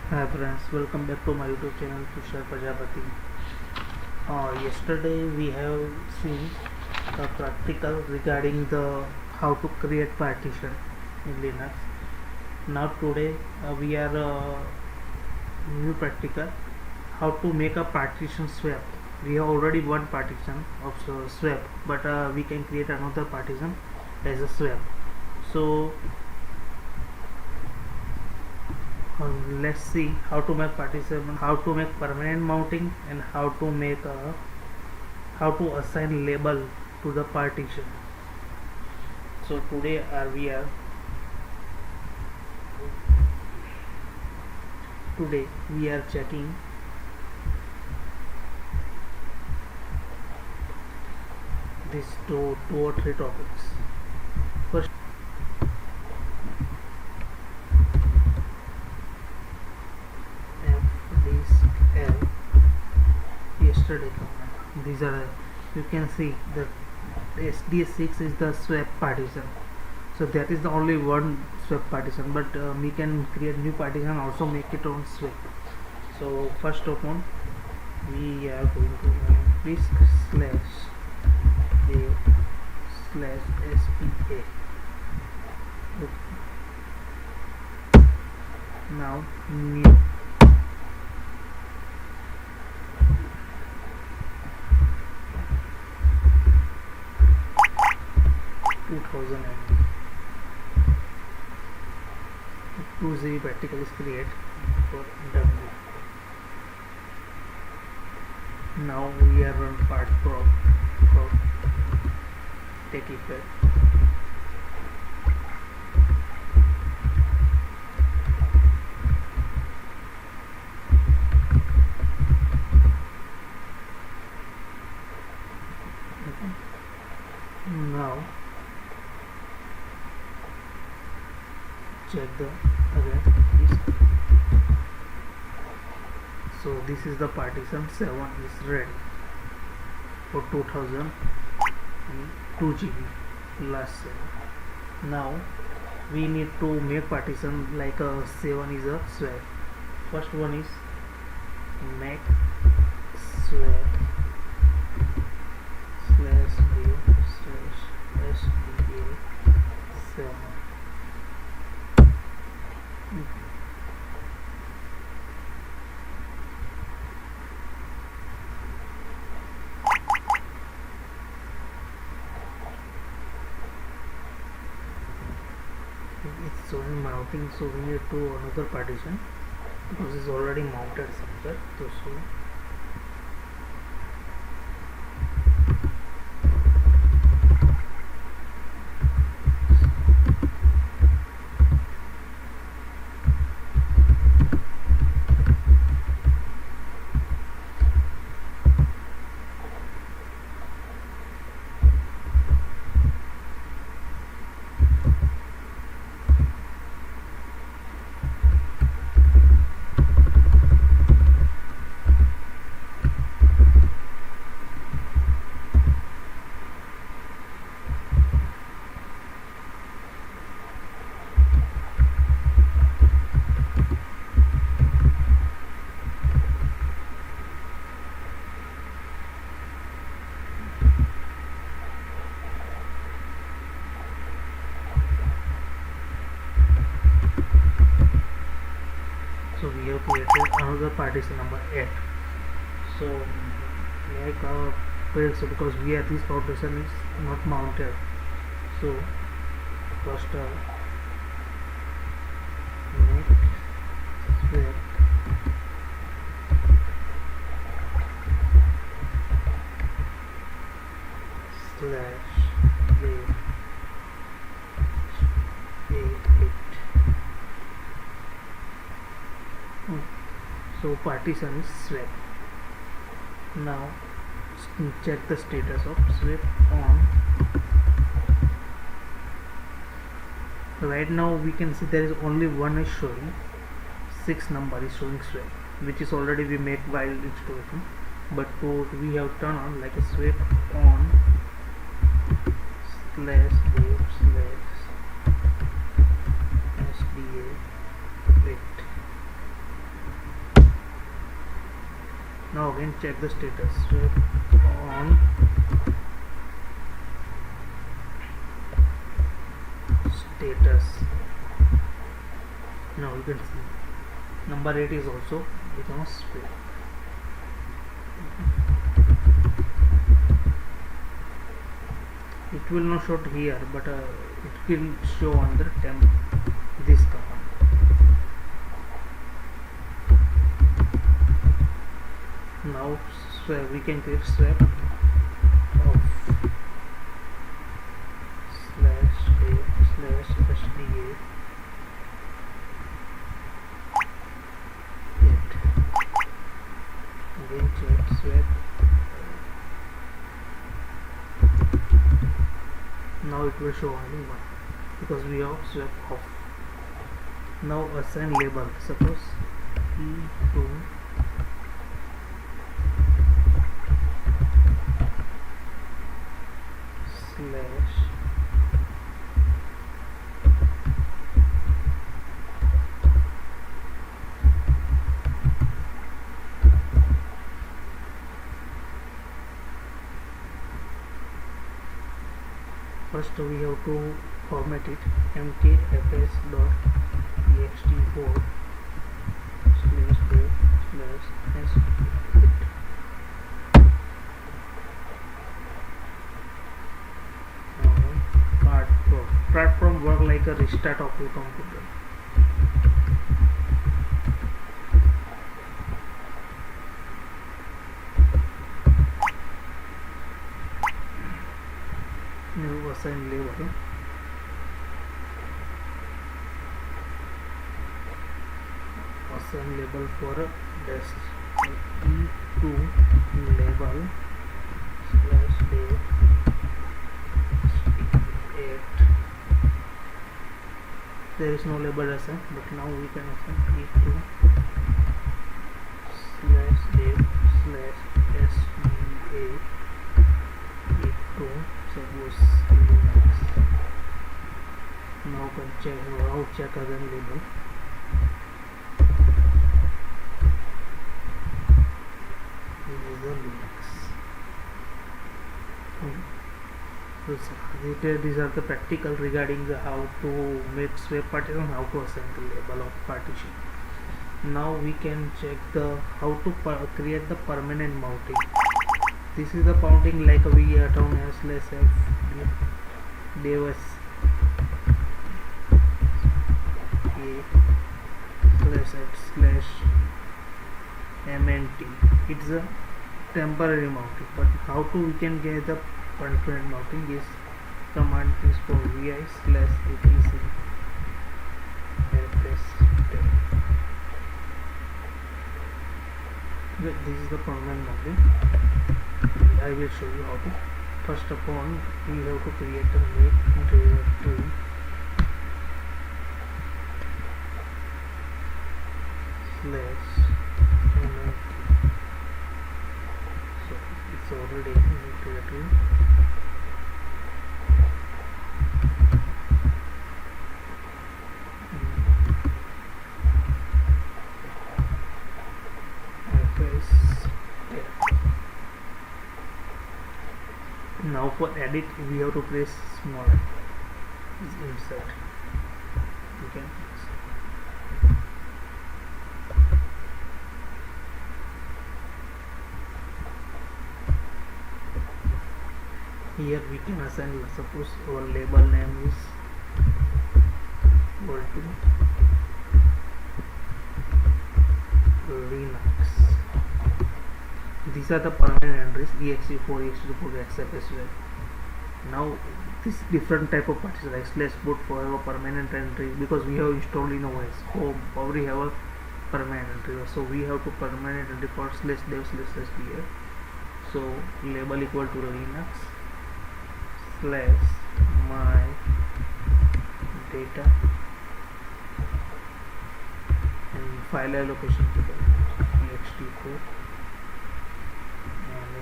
Hi friends, welcome back to my YouTube channel Tushar Prajapati. Yesterday we have seen a practical regarding the how to create partition in Linux. Now today we are new practical how to make a partition swap. We have already one partition of swap, but we can create another partition as a swap. So let's see how to make partition, how to make permanent mounting, and how to assign label to the partition. So today we are checking these two or three topics. First, fdisk l yesterday command. These are you can see the sds6 is the swap partition, so that is the only one swap partition, but we can create new partition also make it on swap. So first of all we are going to disk slash a slash spa. Now new 2000 MB 2 GB practical is create for W. Now we are on part prop take effect. Now check the again disk. So this is the partition 7 is ready for 2000 and 2 GB last 7. Now we need to make partition like a 7 is a swap. First one is make swap slash view slash sda 7. It's showing mounting, so we need to another partition because it's already mounted somewhere. So we have created another partition number 8. So make a field, so because this partition is not mounted, so first make swap slash wave 8. So partition is swap. Now check the status of swap on. Right now we can see there is only one is showing, 6 number is showing swap, which is already we make while installation, but we have turned on like a swap on slash wave slash sda 8. Now again check the status. Swap on status. Now you can see number 8 is also becomes swap. It will not show here, but it will show on the temp this command. Now swap, we can create swap of /a/sda it. Again check swap. Now it will show only one because we have swap off. Now assign label. Suppose e2 slash first we have to format it mkfs.txt4 /dev/s8. Platform work like a restart of your computer. Now assign label. Assign label for a desk. E2 label /dev/8. There is no label assigned, but now we can assign E2 /dev/sda E2 suppose Linux. Now can check again label. This is the Linux. These are the practical regarding the how to make swap partition, how to assign the label of partition. Now we can check the how to create the permanent mounting. This is the mounting like we have on /f devs a//mnt. It's a temporary mounting, but how to we can get the permanent mounting is command is for vi/etc fs10. This is the permanent mounting. I will show you how to. First of all, we have to create a make directory /mnt. So it's already in directory. Now for edit we have to press small insert. You can here we can assign, suppose our label name is equal to Linux. These are the permanent entries ext4, ext4, exf as well. Now this different type of partition like /boot for our permanent entry, because we have installed in OS, so we have a permanent entry, so we have to permanent entry for /dev/sda. So label equal to Linux /my data and file allocation table ext4 and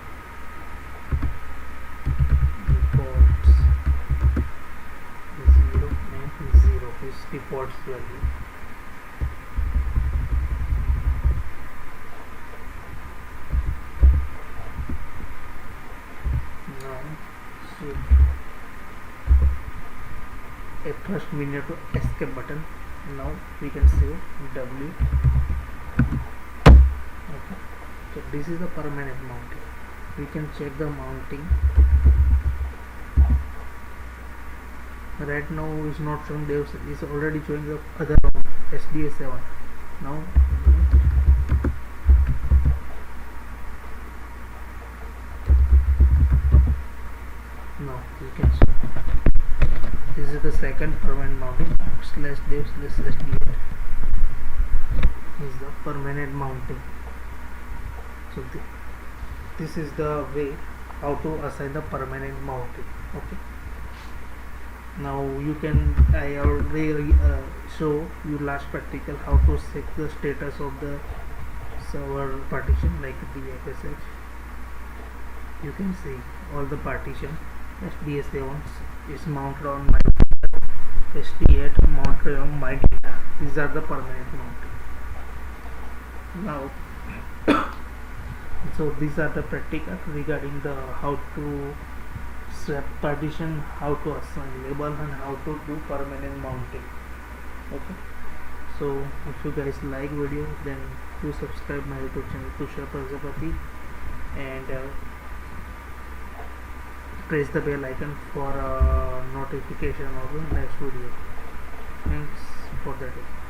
defaults 0 and 0 is defaults value. first we need to escape button. Now we can save W. Okay, so this is the permanent mounting. We can check the mounting. Right now is not showing, is already showing the other one, SDA7. Now you can see this is the second permanent mounting, /dev/d8 is the permanent mounting. So this is the way how to assign the permanent mounting. Okay, now you can, I already show you last practical how to check the status of the server partition like DFSH. You can see all the partition. SDA7 is mounted on my SD8 mounted on my data. These are the permanent mounting. Now so these are the practical regarding the how to swap partition, how to assign label, and how to do permanent mounting. Okay, so if you guys like video, then do subscribe my YouTube channel Tushar Prajapati, and press the bell icon for notification of the next video. Thanks for that.